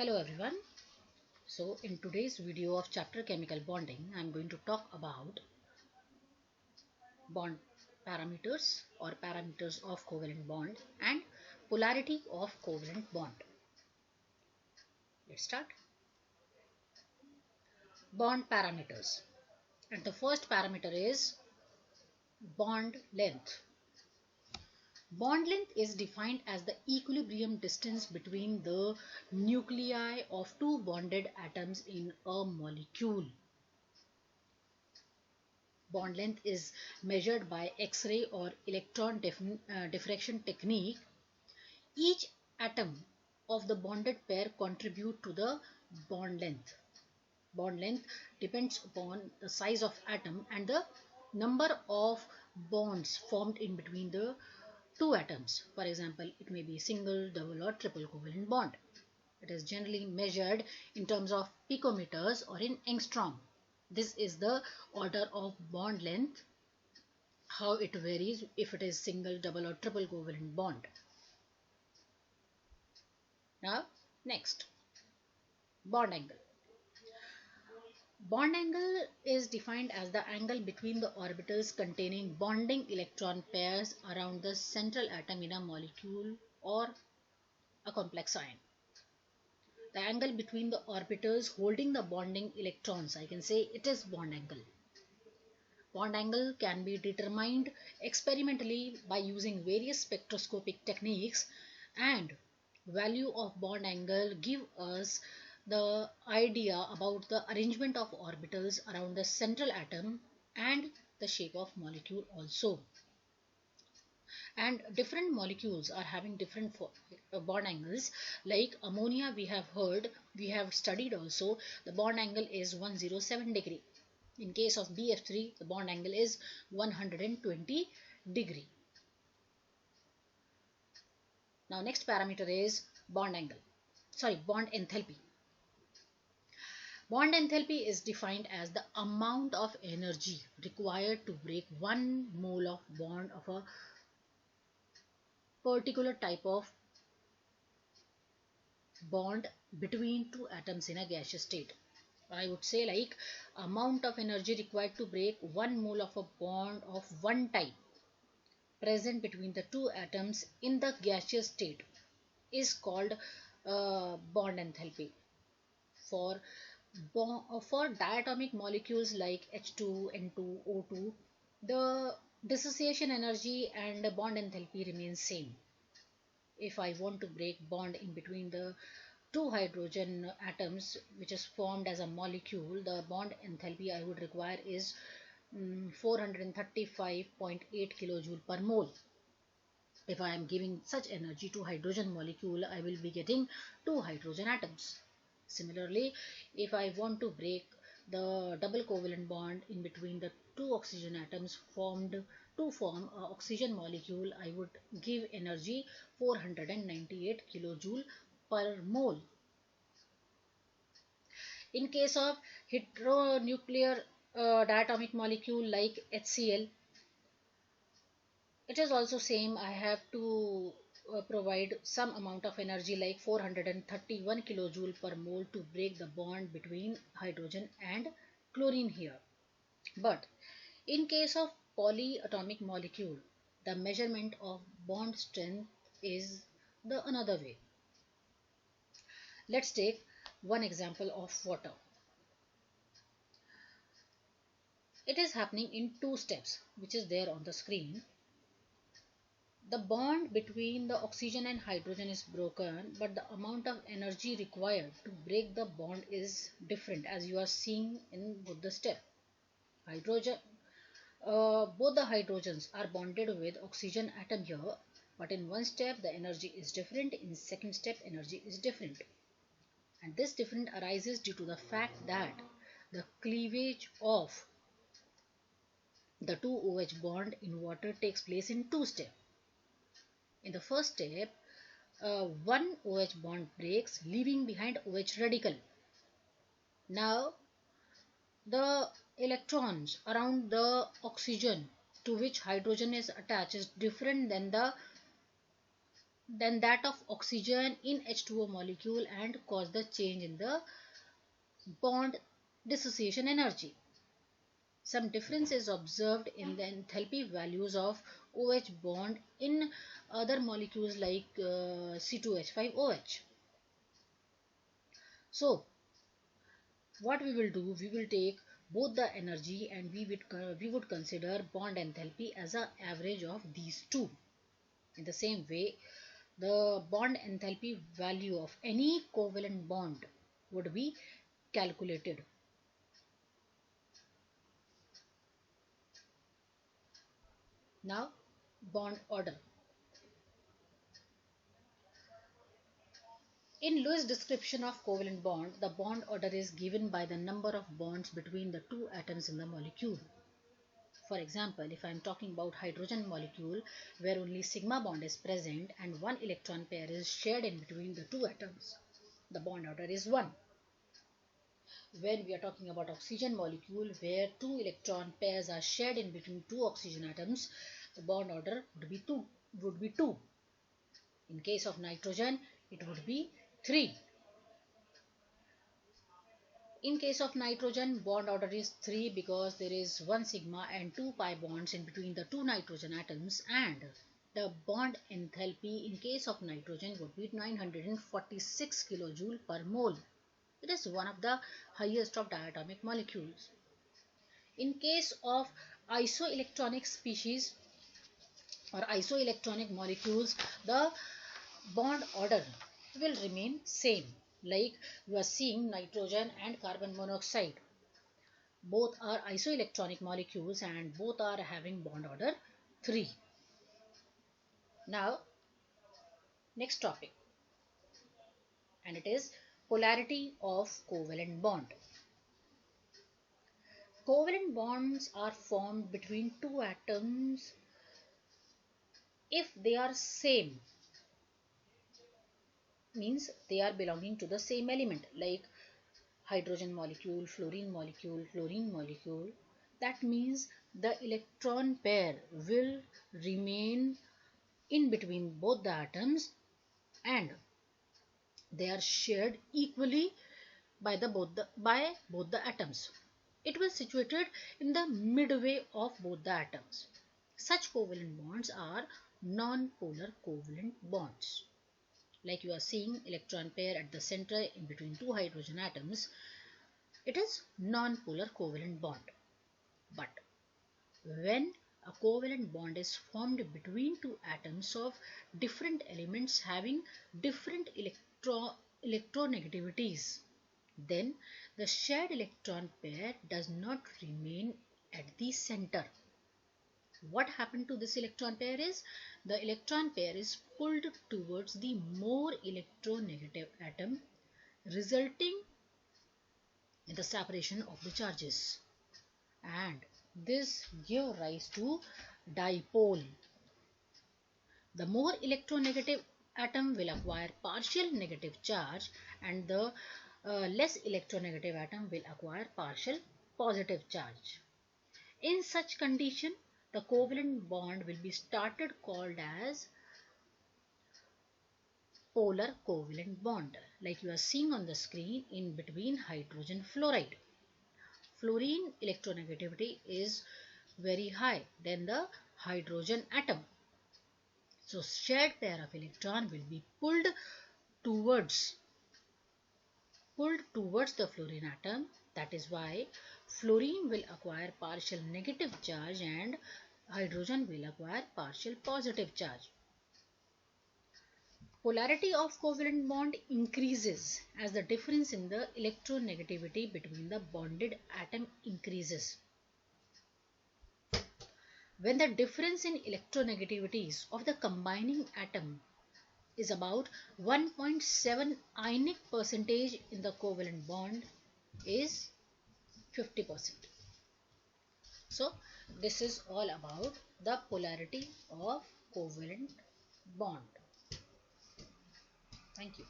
Hello everyone. So in today's video of chapter chemical bonding, I'm going to talk about bond parameters or parameters of covalent bond and polarity of covalent bond. Let's start. Bond parameters. And the first parameter is bond length. Bond length is defined as the equilibrium distance between the nuclei of two bonded atoms in a molecule. Bond length is measured by X-ray or electron diffraction technique. Each atom of the bonded pair contribute to the bond length. Bond length depends upon the size of atom and the number of bonds formed in between the two atoms. For example, it may be single, double or triple covalent bond. It is generally measured in terms of picometers or in angstrom. This is the order of bond length, how it varies if it is single, double or triple covalent bond. Now next, bond angle. Bond angle is defined as the angle between the orbitals containing bonding electron pairs around the central atom in a molecule or a complex ion. The angle between the orbitals holding the bonding electrons, I can say it is bond angle. Bond angle can be determined experimentally by using various spectroscopic techniques, and value of bond angle give us the idea about the arrangement of orbitals around the central atom and the shape of molecule also. And different molecules are having different bond angles. Like ammonia, we have studied also, the bond angle is 107 degree. In case of BF3, the bond angle is 120 degree. Now next parameter is bond enthalpy. Bond enthalpy is defined as the amount of energy required to break 1 mole of bond of a particular type of bond between two atoms in a gaseous state. I would say like amount of energy required to break 1 mole of a bond of one type present between the two atoms in the gaseous state is called bond enthalpy. For diatomic molecules like H2, N2, O2, the dissociation energy and bond enthalpy remains same. If I want to break bond in between the two hydrogen atoms which is formed as a molecule, the bond enthalpy I would require is 435.8 kilojoule per mole. If I am giving such energy to hydrogen molecule, I will be getting two hydrogen atoms. Similarly, if I want to break the double covalent bond in between the two oxygen atoms to form an oxygen molecule, I would give energy 498 kilojoule per mole. In case of heteronuclear diatomic molecule like HCl, it is also same. I have to provide some amount of energy like 431 kilojoule per mole to break the bond between hydrogen and chlorine here. But in case of polyatomic molecule, the measurement of bond strength is the another way. Let's take one example of water. It is happening in two steps, which is there on the screen. The bond between the oxygen and hydrogen is broken, but the amount of energy required to break the bond is different, as you are seeing in both the steps. Both the hydrogens are bonded with oxygen atom here, but in one step the energy is different, in second step energy is different. And this difference arises due to the fact that the cleavage of the two OH bond in water takes place in two steps. In the first step, one OH bond breaks, leaving behind OH radical. Now, the electrons around the oxygen to which hydrogen is attached is different than the than that of oxygen in H2O molecule and cause the change in the bond dissociation energy. Some difference is observed in the enthalpy values of OH bond in other molecules like C2H5OH. So what we will do, we will take both the energy and we would consider bond enthalpy as an average of these two. In the same way, the bond enthalpy value of any covalent bond would be calculated. Now, bond order. In Lewis' description of covalent bond, the bond order is given by the number of bonds between the two atoms in the molecule. For example, if I am talking about hydrogen molecule where only sigma bond is present and one electron pair is shared in between the two atoms, the bond order is 1. When we are talking about oxygen molecule where two electron pairs are shared in between two oxygen atoms, the bond order would be 2. In case of nitrogen, it would be 3. In case of nitrogen, bond order is 3 because there is 1 sigma and 2 pi bonds in between the two nitrogen atoms, and the bond enthalpy in case of nitrogen would be 946 kilojoule per mole. It is one of the highest of diatomic molecules. In case of isoelectronic species or isoelectronic molecules, the bond order will remain same. Like you are seeing nitrogen and carbon monoxide. Both are isoelectronic molecules and both are having bond order 3. Now, next topic, and it is polarity of covalent bond. Covalent bonds are formed between two atoms if they are same, means they are belonging to the same element, like hydrogen molecule, fluorine molecule, chlorine molecule. That means the electron pair will remain in between both the atoms and they are shared equally by both the atoms. It will situated in the midway of both the atoms. Such covalent bonds are non-polar covalent bonds. Like you are seeing electron pair at the center in between two hydrogen atoms, it is non-polar covalent bond. But when a covalent bond is formed between two atoms of different elements having different electronegativities, then the shared electron pair does not remain at the center. What happened to this electron pair is the electron pair is pulled towards the more electronegative atom, resulting in the separation of the charges, and this give rise to dipole. The more electronegative atom will acquire partial negative charge and the less electronegative atom will acquire partial positive charge. In such condition, the covalent bond will be started called as polar covalent bond, like you are seeing on the screen in between hydrogen fluoride. Fluorine electronegativity is very high than the hydrogen atom. So shared pair of electron will be towards pulled towards the fluorine atom. That is why fluorine will acquire partial negative charge and hydrogen will acquire partial positive charge. Polarity of covalent bond increases as the difference in the electronegativity between the bonded atom increases. When the difference in electronegativities of the combining atom is about 1.7 ionic percentage in the covalent bond is 50%. So this is all about the polarity of covalent bond. Thank you.